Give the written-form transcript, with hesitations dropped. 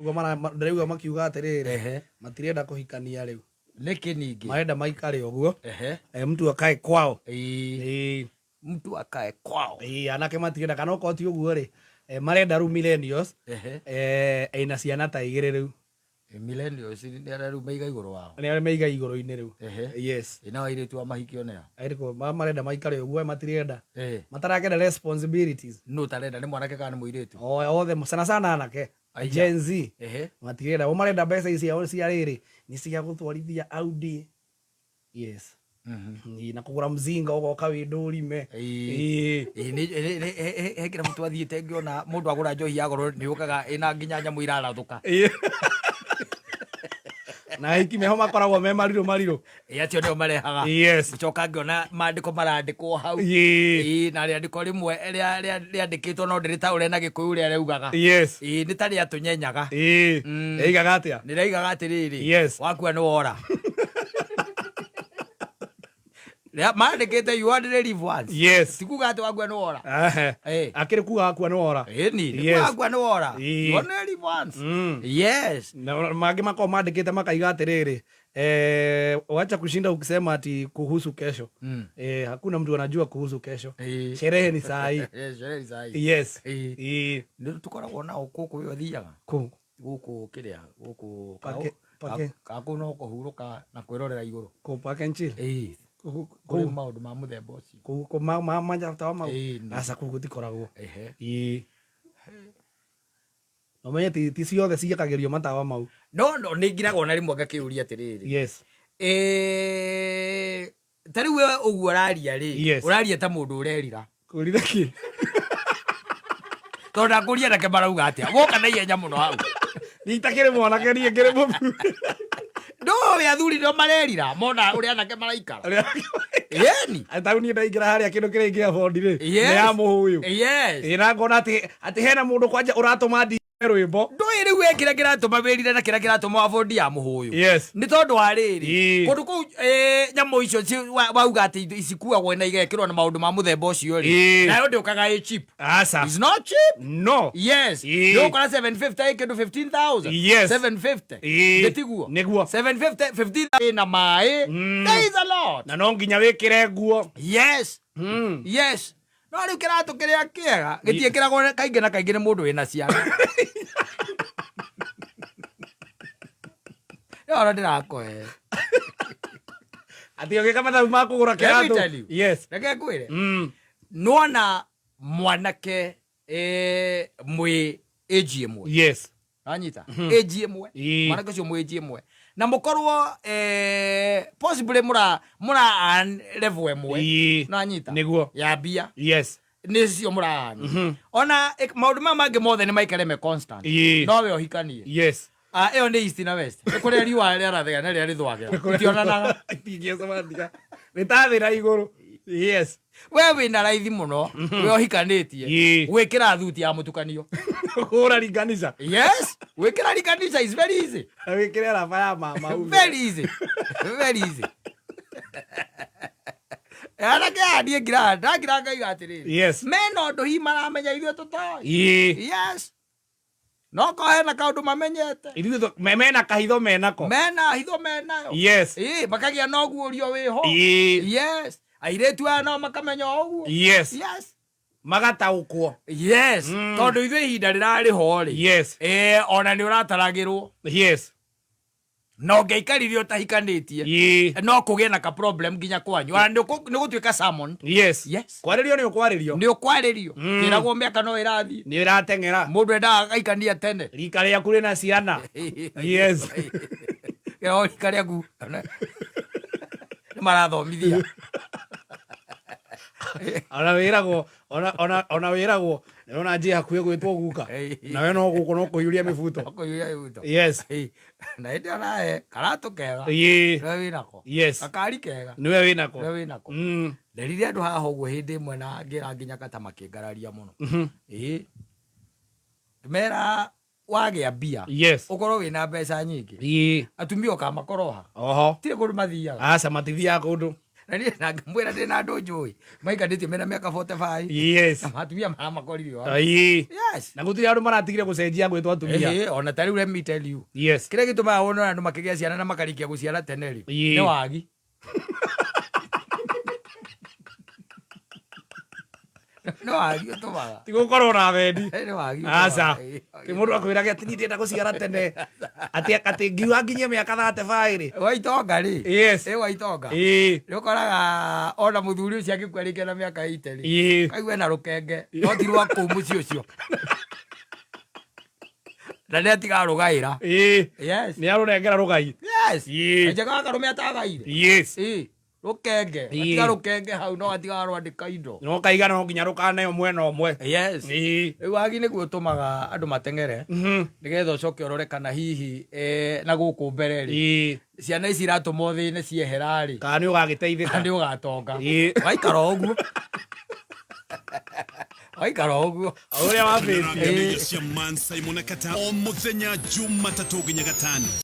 Ugo ndarauga makiuga atiriri matirenda kuhikania riu niki ningi marenda maikare uguo mtu akae kwao mtu akae kwao anake matirenda kana uko ti uguo ri marenda ru millennials ina ciana ta igiri riu millennials ni areru meiga iguru wao ni ari meiga iguru ini riu yes ina waire tu amahikio nea airiko marenda maikare uguo matirenda matarakenda responsibilities no tarenda ni mwanake kana ni muiretu othe sana anake Gen Z matirenda marenda mbeca icio cia riri ni cia gutwarithia Audi yes na kugura mzinga ugoka windurime hekira mtu athiite ngiona mundu agura njohi ya goro ni ukaga ina nginya nyamu irarathuka na hiki meho makoragwo me mariro acio nio marehaga coka ngiona mandiko marandikwo hau na riandiko rimwe riandikitwo no ndiritaure na gikuyu ria reugaga ni tari atunyenyaga eigaga atia ni reigaga atiriri wakua ni wora mandikite you only live once tikuga ati wagua ni wora akiri kuga akua ni wora ni wagua ni wora you only live once na magi mako mandikite makaiga atiriri wacha kushinda ukisema ati kuhusu kesho hakuna mtu anajua kuhusu kesho sherehe ni saa hii sherehe ni saa hii ndio tukoragwo nao kuku yo thiaga guku kiria guku kako no kuhuruka na kwirorera iguru ku park and chill kuri maundu ma muthemba ucio ku manja tawa mau asa kugutikoragwo omenye ti ciothe ciakagerio matawa mau no ningiragwo na rimwe ngakiuria atiriri tari we uguo raria ri uraria ta mundu urerira kurira ki tonda kuria nake marauga atia woka na ihenya muno hau nitakire mwanake ni ngire mubu no we athuri no marerira mona uri anake maraikara yeni atau ni ndaingira haria kindu kiringia bondi ri ya muhuyu ina ngona ati hena mundu kwanja uratuma rwimbo ndoiri we kira kiratuma wirire na kira kiratuma abondi ya muhuyu ni tondu wa riri kundu ku nyamu icio wauga ati icikuagwo na igekirwo na maundu ma muthemba ucio ri nayo ndiukaga cheap asa is not cheap no yo kora 750 kindu 15000 750 ndetiguo niguo 750 15 na mai that is a lot na no nginya wikire nguo yes no riu kiratu kiria kiega gitiekiragwo kaingi na kaingi ni mundu wina ciana yo ndirakoe ati ogeka mata makugura kiratu reke kwire nona mwanake mwi age imwe anyita age imwe mwanake cio mwi age imwe na mukorwo possibly mura level imwe no anyita niguo ya bia ni cio murahana ona maundu mangi mothe ni maikare me constant no we ohikanie eo ni east na west kuria riwa ria rathega na ria rithwagira tionanaga tingiecomandiga ritathira iguru we wina raithi muno we ohikanitie gwikira thuti ya mutukanio hura riganisha gwikira riganisha is very easy wikire raba ya mama very easy anake adie ngira ndakiranga atiriri mena undu hi maramenya ithuĩ tũtoĩ no ko hena kaundu mamenyete ithuĩ mena kahitho menako mena hitho menayo makagia na ũguo ũrio wĩho airĩtu aya no makamenya ũguo magataũkwo tondũ ithuĩ ihinda rĩrarĩho rĩ ona nĩ ũrataragĩrwo no ngeikarire utahikanĩtie no kũgĩe na ka problem nginya kwanyu ona nĩ gũtuĩka salmon kwarĩrio nĩ ũkwarĩrio kĩragwo mĩaka no ĩrathiĩ nĩ ĩrateng'era mũndũ endaga gaikania tene rika rĩaku rĩna ciana rika rĩaku nĩ marathomithia ona wĩragwo nĩrona njĩ hakuhĩ gwĩtwo guka nawe no gũkũ no kũiyũria mĩbuto na hĩndĩ onae karatũ kega nĩwe wĩnako gakari kega nĩwe wĩnako nderire andũ haha ũguo hĩndĩ ĩmwe na ngĩra nginya kata makĩngararia mũno mera wagĩa mbia ũkorwo wĩna mbeca nyingĩ atumia ũkamakoroha tirĩ kũndũ mathiaga aca matithiaga kũndũ Na ni na mwera ndina andu njui maikanite mena miaka 45. Yes. Na matumia mamakoririo. Ai. Yes. Na gutiri andu maratigire gucenjia gwitwa atumia. Ona tari let me tell you. Yes. Kire gituma wona andu makigia ciana na makarikia guciara teneri. Ni wagi. No wagi utumaga. Tigukorwo na wendi. Ni wagi. Aca. Ti mundu akwiraga ati nindenda guciara tene. Ati ngiuga nginye miaka 35 ri. Waitonga ri. Yes. Waitonga. Nĩũkoraga ona muthuri ucio agĩkwarĩkia na mĩaka 80 ri. Kaigua ena rũkenge. No ti rwa kũu mũciĩ ũcio. Na nĩ atiga rũgaĩra. Yes. Nĩ arũnengera rũgai. Yes. Njega karũme atagaire. Yes. Rũkenge. Atiga rũkenge hau no atiga rwandĩka indo. No kaigana no nginya rũkaneo mwena ũmwe. Yes. Rĩu wagi nĩguo ũtũmaga andũ mateng'ere nĩgetha ũcoke ũrore kana hihi na gũkũ mbere rĩ ciana ici iratũma thĩne ciehera rĩ kana nĩ ũgagĩteithĩka kana nĩ ũgatonga. Waikara ũguo. Waikara ũguo. Ũrĩa wabĩtie cia Man Simon Kata o mũthenya Jumatatu nginya Gatano.